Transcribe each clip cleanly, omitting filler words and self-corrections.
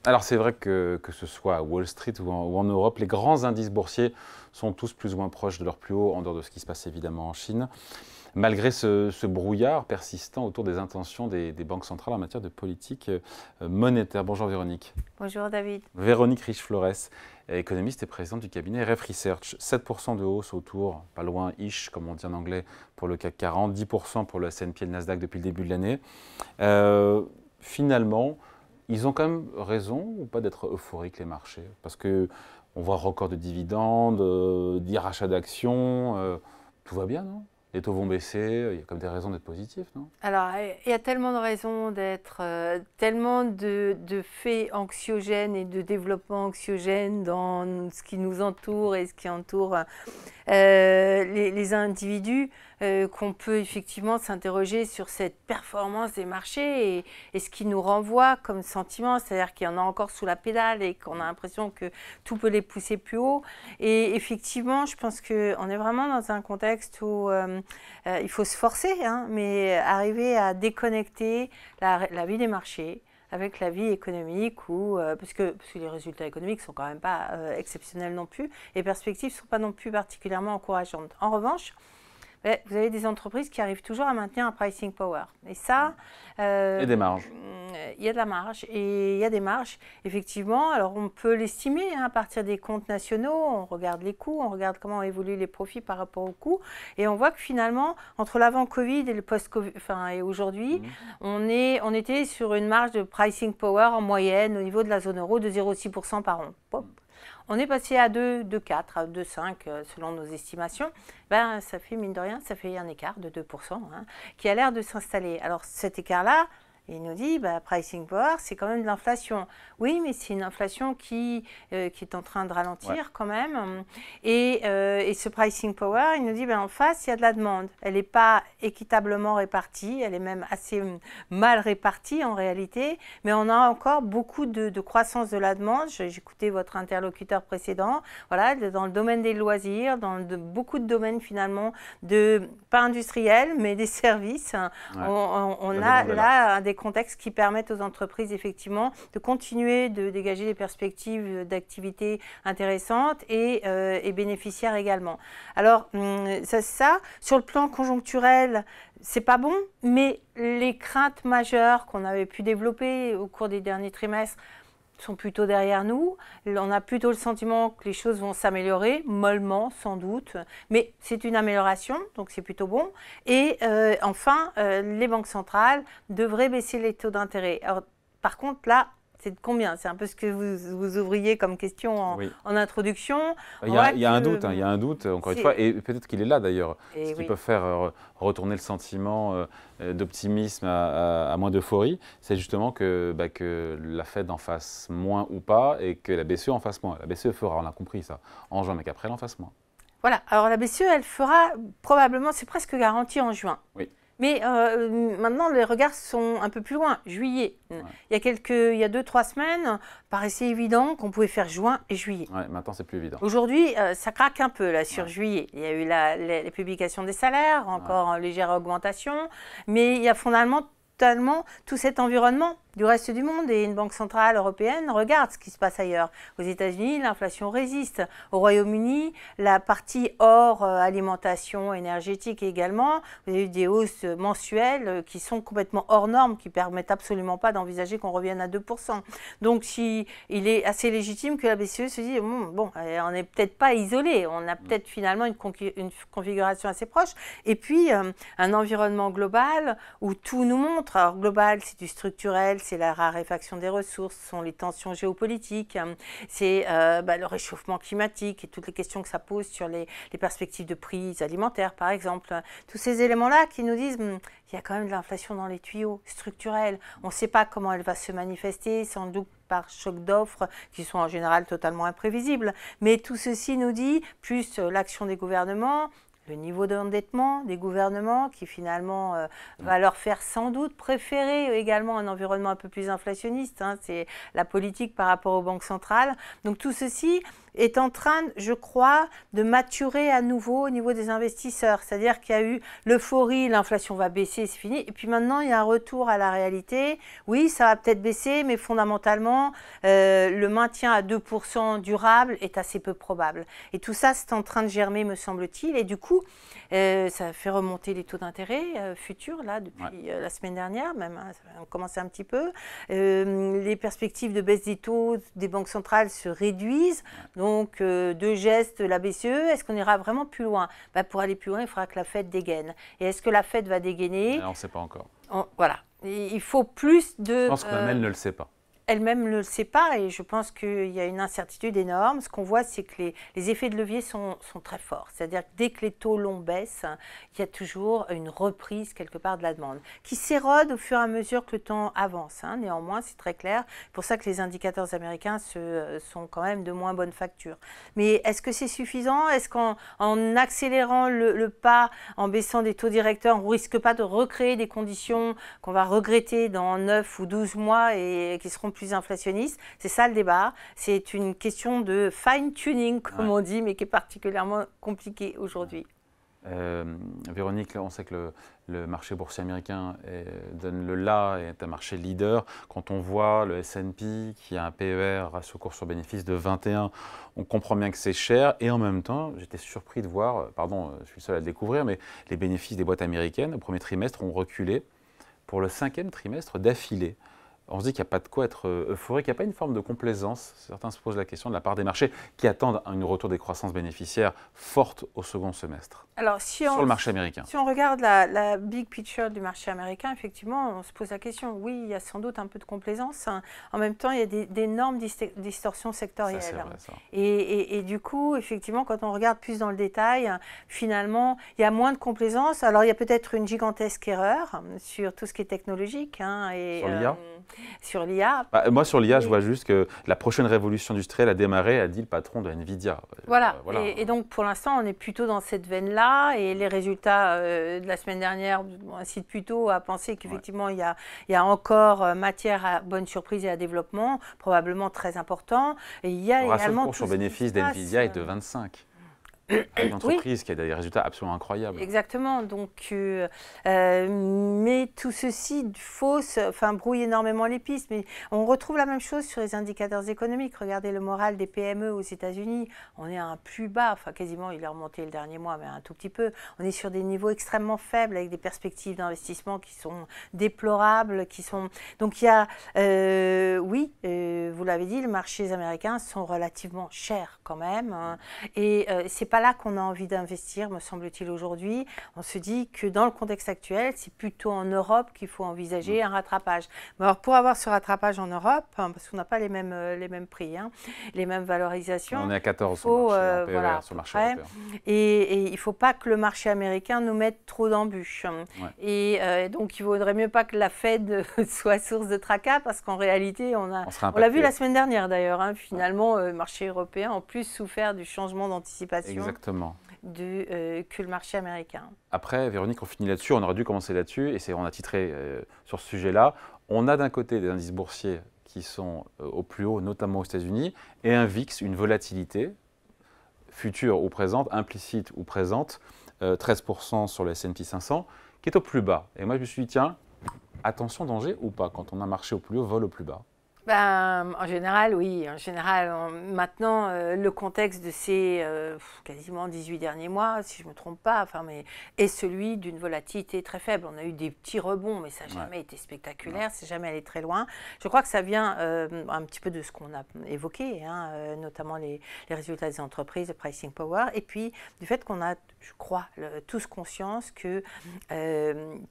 Alors c'est vrai que ce soit à Wall Street ou en Europe, les grands indices boursiers sont tous plus ou moins proches de leur plus haut, en dehors de ce qui se passe évidemment en Chine, malgré ce brouillard persistant autour des intentions des banques centrales en matière de politique monétaire. Bonjour Véronique. Bonjour David. Véronique Riche-Flores, économiste et présidente du cabinet RF Research. 7% de hausse autour, pas loin, ish, comme on dit en anglais, pour le CAC 40, 10% pour le S&P et le Nasdaq depuis le début de l'année. Finalement, ils ont quand même raison ou pas d'être euphoriques les marchés? Parce qu'on voit record de dividendes, d'irachat d'actions, tout va bien, non? Les taux vont baisser, il y a comme des raisons d'être positif, non? Alors, il y a tellement de raisons d'être, tellement de faits anxiogènes et de développement anxiogène dans ce qui nous entoure et ce qui entoure les individus, qu'on peut effectivement s'interroger sur cette performance des marchés et ce qui nous renvoie comme sentiment, c'est-à-dire qu'il y en a encore sous la pédale et qu'on a l'impression que tout peut les pousser plus haut. Et effectivement, je pense qu'on est vraiment dans un contexte où il faut se forcer, hein, mais arriver à déconnecter la vie des marchés avec la vie économique, parce que les résultats économiques ne sont quand même pas exceptionnels non plus, et les perspectives ne sont pas non plus particulièrement encourageantes. En revanche, vous avez des entreprises qui arrivent toujours à maintenir un pricing power. Et ça... et des marges. Il y a de la marge et il y a des marges, effectivement. Alors, on peut l'estimer à partir des comptes nationaux. On regarde les coûts, on regarde comment évoluent les profits par rapport aux coûts. Et on voit que finalement, entre l'avant-Covid et le post-Covid, et aujourd'hui, on était sur une marge de pricing power en moyenne au niveau de la zone euro de 0,6% par an. Pop. On est passé à 2,4, à 2,5 selon nos estimations. Ça fait, mine de rien, ça fait un écart de 2%, hein, qui a l'air de s'installer. Alors cet écart-là, il nous dit, pricing power, c'est quand même de l'inflation. Oui, mais c'est une inflation qui est en train de ralentir quand même. Et ce pricing power, il nous dit, en face, il y a de la demande. Elle n'est pas équitablement répartie, elle est même assez mal répartie en réalité, mais on a encore beaucoup de croissance de la demande. J'écoutais votre interlocuteur précédent, voilà, dans le domaine des loisirs, dans beaucoup de domaines finalement, pas industriels, mais des services. Ouais. On a là des contextes qui permettent aux entreprises effectivement de continuer de dégager des perspectives d'activité intéressantes et bénéficiaires également. Alors ça, sur le plan conjoncturel, c'est pas bon, mais les craintes majeures qu'on avait pu développer au cours des derniers trimestres sont plutôt derrière nous. On a plutôt le sentiment que les choses vont s'améliorer, mollement sans doute, mais c'est une amélioration, donc c'est plutôt bon. Et enfin, les banques centrales devraient baisser les taux d'intérêt. Alors, par contre, là, c'est de combien? C'est un peu ce que vous ouvriez comme question en introduction. Il y a un doute, encore une fois, et peut-être qu'il est là d'ailleurs. Ce qui peut faire retourner le sentiment d'optimisme à moins d'euphorie, c'est justement que la Fed en fasse moins ou pas et que la BCE en fasse moins. La BCE fera, on a compris ça, en juin, mais qu'après elle en fasse moins. Voilà, alors la BCE, elle fera probablement, c'est presque garanti en juin. Oui. Mais maintenant, les regards sont un peu plus loin, juillet. Ouais. Il y a 2-3 semaines, paraissait évident qu'on pouvait faire juin et juillet. Ouais, maintenant, c'est plus évident. Aujourd'hui, ça craque un peu là, sur juillet. Il y a eu les publications des salaires, encore en légère augmentation, mais il y a fondamentalement tout cet environnement du reste du monde, et une banque centrale européenne regarde ce qui se passe ailleurs. Aux États-Unis, l'inflation résiste. Au Royaume-Uni, la partie hors alimentation énergétique également, vous avez eu des hausses mensuelles qui sont complètement hors normes, qui ne permettent absolument pas d'envisager qu'on revienne à 2%. Donc, il est assez légitime que la BCE se dise, bon, on n'est peut-être pas isolé, on a peut-être finalement une configuration assez proche, et puis un environnement global où tout nous montre. Alors, global, c'est du structurel, c'est la raréfaction des ressources, ce sont les tensions géopolitiques, c'est le réchauffement climatique et toutes les questions que ça pose sur les perspectives de prix alimentaires, par exemple. Tous ces éléments-là qui nous disent il y a quand même de l'inflation dans les tuyaux structurels. On ne sait pas comment elle va se manifester, sans doute par choc d'offres qui sont en général totalement imprévisibles. Mais tout ceci nous dit, plus l'action des gouvernements, le niveau d'endettement des gouvernements qui finalement va leur faire sans doute préférer également un environnement un peu plus inflationniste. C'est la politique par rapport aux banques centrales. Donc tout ceci est en train, je crois, de maturer à nouveau au niveau des investisseurs. C'est-à-dire qu'il y a eu l'euphorie, l'inflation va baisser, c'est fini. Et puis maintenant, il y a un retour à la réalité. Oui, ça va peut-être baisser, mais fondamentalement, le maintien à 2% durable est assez peu probable. Et tout ça, c'est en train de germer, me semble-t-il. Et du coup, ça fait remonter les taux d'intérêt futurs, là, depuis la semaine dernière, même, hein, ça a commencé un petit peu. Les perspectives de baisse des taux des banques centrales se réduisent. Donc, deux gestes, la BCE, est-ce qu'on ira vraiment plus loin? Pour aller plus loin, il faudra que la Fed dégaine. Et est-ce que la Fed va dégainer? On ne sait pas encore. Voilà. Et il faut plus de... Je pense que même elle ne le sait pas. Elle-même ne le sait pas et je pense qu'il y a une incertitude énorme. Ce qu'on voit, c'est que les effets de levier sont très forts. C'est-à-dire que dès que les taux longs baissent, il y a toujours une reprise quelque part de la demande qui s'érode au fur et à mesure que le temps avance. Hein. Néanmoins, c'est très clair. C'est pour ça que les indicateurs américains sont quand même de moins bonne facture. Mais est-ce que c'est suffisant? Est-ce qu'en accélérant le pas, en baissant des taux directeurs, on ne risque pas de recréer des conditions qu'on va regretter dans 9 ou 12 mois et qui seront plus inflationniste? C'est ça le débat. C'est une question de fine-tuning, comme on dit, mais qui est particulièrement compliquée aujourd'hui. Véronique, on sait que le marché boursier américain donne le là et est un marché leader. Quand on voit le S&P qui a un PER, ratio cours sur bénéfice de 21, on comprend bien que c'est cher. Et en même temps, j'étais surpris de voir, pardon, je suis le seul à le découvrir, mais les bénéfices des boîtes américaines au premier trimestre ont reculé pour le 5e trimestre d'affilée. On se dit qu'il n'y a pas de quoi être euphorique, il n'y a pas une forme de complaisance. Certains se posent la question de la part des marchés qui attendent un retour des croissances bénéficiaires fortes au second semestre. Alors, sur le marché américain. Si on regarde la big picture du marché américain, effectivement, on se pose la question. Oui, il y a sans doute un peu de complaisance. En même temps, il y a d'énormes distorsions sectorielles. Ça, vrai, ça. Et du coup, effectivement, quand on regarde plus dans le détail, finalement, il y a moins de complaisance. Alors, il y a peut-être une gigantesque erreur sur tout ce qui est technologique. Hein, et, sur l'IA sur l'IA. Moi, sur l'IA, je vois juste que la prochaine révolution industrielle a démarré, a dit le patron de Nvidia. Voilà. Et donc, pour l'instant, on est plutôt dans cette veine-là. Et les résultats de la semaine dernière incitent plutôt à penser qu'effectivement, il y a encore matière à bonne surprise et à développement, probablement très important. Et il y a également... Le cours sur bénéfice d'Nvidia est de 25. Une entreprise qui a des résultats absolument incroyables. Exactement. Donc, mais tout ceci brouille énormément les pistes. Mais on retrouve la même chose sur les indicateurs économiques. Regardez le moral des PME aux États-Unis. On est à un plus bas, enfin quasiment, il est remonté le dernier mois, mais un tout petit peu. On est sur des niveaux extrêmement faibles avec des perspectives d'investissement qui sont déplorables, Donc il y a, vous l'avez dit, les marchés américains sont relativement chers quand même. Hein, et c'est pas là qu'on a envie d'investir, me semble-t-il, aujourd'hui. On se dit que dans le contexte actuel, c'est plutôt en Europe qu'il faut envisager un rattrapage. Mais alors, pour avoir ce rattrapage en Europe, parce qu'on n'a pas les mêmes prix, hein, les mêmes valorisations. On est à 14 sur le marché, sur le marché européen. Et il ne faut pas que le marché américain nous mette trop d'embûches. Et donc, il ne vaudrait mieux pas que la Fed soit source de tracas, parce qu'en réalité, on l'a vu la semaine dernière d'ailleurs, hein, finalement, le marché européen a plus souffert du changement d'anticipation. Exactement. Que le marché américain. Après, Véronique, on finit là-dessus, on aurait dû commencer là-dessus, et on a titré sur ce sujet-là. On a d'un côté des indices boursiers qui sont au plus haut, notamment aux États-Unis, et un VIX, une volatilité future ou présente, implicite ou présente, 13% sur le S&P 500, qui est au plus bas. Et moi, je me suis dit, tiens, attention, danger ou pas, quand on a un marché au plus haut, vol au plus bas? En général, oui. En général, maintenant, le contexte de ces quasiment 18 derniers mois, si je ne me trompe pas, est celui d'une volatilité très faible. On a eu des petits rebonds, mais ça n'a jamais été spectaculaire, c'est jamais allé très loin. Je crois que ça vient un petit peu de ce qu'on a évoqué, hein, notamment les résultats des entreprises, le pricing power, et puis du fait qu'on a, je crois, tous conscience que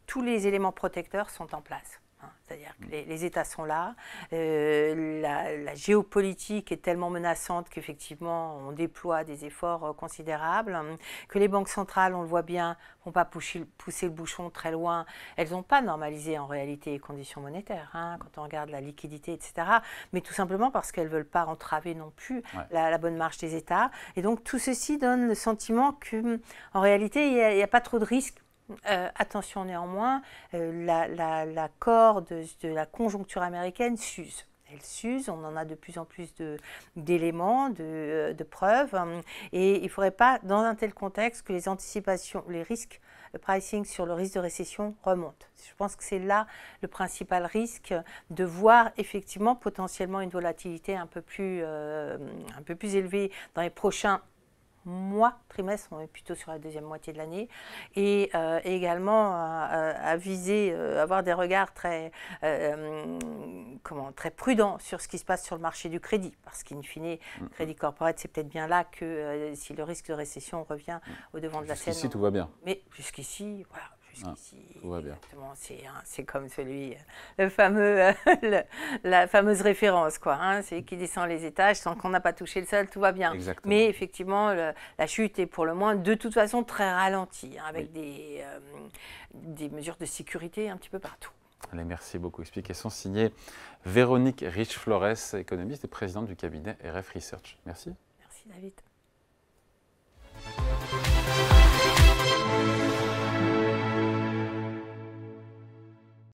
tous les éléments protecteurs sont en place. C'est-à-dire que les États sont là, la géopolitique est tellement menaçante qu'effectivement on déploie des efforts considérables, que les banques centrales, on le voit bien, ne vont pas pousser le bouchon très loin. Elles n'ont pas normalisé en réalité les conditions monétaires, hein, quand on regarde la liquidité, etc. Mais tout simplement parce qu'elles ne veulent pas entraver non plus la bonne marche des États. Et donc tout ceci donne le sentiment qu'en réalité il n'y a pas trop de risques. Attention néanmoins, la corde de la conjoncture américaine s'use. elle s'use, on en a de plus en plus d'éléments, de preuves, et il ne faudrait pas, dans un tel contexte, que les anticipations, les risques, le pricing sur le risque de récession remonte. Je pense que c'est là le principal risque, de voir effectivement potentiellement une volatilité un peu plus élevée dans les prochains mois, trimestre, on est plutôt sur la deuxième moitié de l'année, et également à viser, avoir des regards très prudents sur ce qui se passe sur le marché du crédit, parce qu'in fine, le crédit corporate, c'est peut-être bien là que si le risque de récession revient au devant de la scène. Jusqu'ici, tout va bien. Mais jusqu'ici, voilà. Jusqu'ici, tout va bien. C'est comme celui, le fameux, la fameuse référence, quoi. Hein, c'est qui descend les étages tant qu'on n'a pas touché le sol, tout va bien. Exactement. Mais effectivement, la chute est pour le moins de toute façon très ralentie, hein, avec des mesures de sécurité un petit peu partout. Allez, merci beaucoup. Explications signées Véronique Rich-Flores, économiste et présidente du cabinet RF Research. Merci. Merci David.